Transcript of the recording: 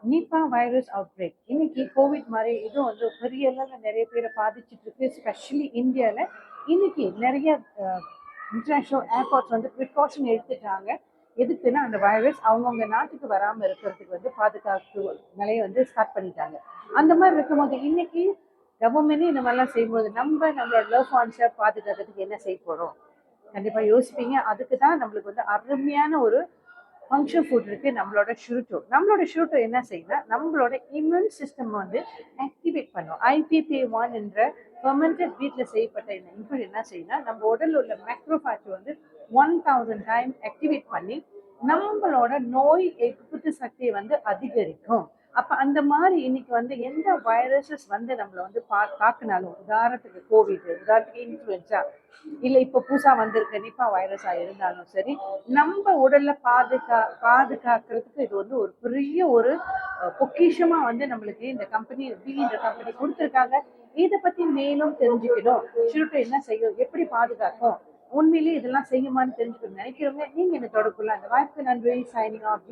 Nipah virus out break இன்னைக்கு Covid மாதிரி இதுவும் வந்து பெரிய அளவில் நிறைய பேரை பாதிச்சுட்டு இருக்கு. ஸ்பெஷலி இந்தியாவில் இன்னைக்கு நிறைய இன்டர்நேஷ்னல் ஏர்போர்ட்ஸ் வந்து ப்ரிகாஷன் எடுத்துட்டாங்க. எதுக்குன்னா அந்த வைரஸ் அவங்கவுங்க நாட்டுக்கு வராமல் இருக்கிறதுக்கு வந்து பாதுகாப்பு நிலையை வந்து ஸ்டார்ட் பண்ணிட்டாங்க. அந்த மாதிரி இருக்கும்போது இன்னைக்கு கவர்மெண்ட்டே இந்த மாதிரிலாம் செய்யும்போது நம்மளோட லவ் ஒன்ஸை பாதுகாக்கிறதுக்கு என்ன செய்ய போகிறோம்? கண்டிப்பாக யோசிப்பீங்க. அதுக்கு தான் நம்மளுக்கு வந்து அருமையான ஒரு ஃபங்க்ஷன் ஃபுட் இருக்கு. நம்மளோட ஷூட்டோ என்ன செய்யுதுன்னா நம்மளோட இம்யூன் சிஸ்டம் வந்து ஆக்டிவேட் பண்ணும். IPP1 என்ற ஃபெர்மெண்டட் வீட்டில் செய்யப்பட்ட இந்த இன்ஃபுட் என்ன செய்யுதுன்னா நம்ம உடல்ல உள்ள மேக்ரோஃபேஜ் வந்து 1000 டைம் ஆக்டிவேட் பண்ணி நம்மளோட நோய் எதிர்ப்பு சக்தியை வந்து அதிகரிக்கும். அப்ப அந்த மாதிரி இன்னைக்கு வந்து எந்த வைரஸஸ் வந்து நம்மளை வந்து தாக்குனாலும், உதாரணத்துக்கு கோவிட், உதாரணத்துக்கு இன்ஃப்ளூயன்ஸா, இல்ல இப்ப புதுசா வந்திருக்க நிப்பா வைரஸா இருந்தாலும் சரி, நம்ம உடல்ல பாதுகாக்கிறதுக்கு இது வந்து ஒரு பெரிய ஒரு பொக்கிஷமா வந்து நம்மளுக்கு இந்த கம்பெனி கொடுத்துருக்காங்க. இதை பத்தி மேலும் தெரிஞ்சுக்கணும், ஷூட்டை என்ன செய்யும், எப்படி பாதுகாக்கும், உண்மையிலேயே இதெல்லாம் செய்யுமான்னு தெரிஞ்சுக்கணும்னு நினைக்கிறவங்க நீங்க என்ன தொடர்புல அந்த வாய்ப்பு. நன்றி. Signing off.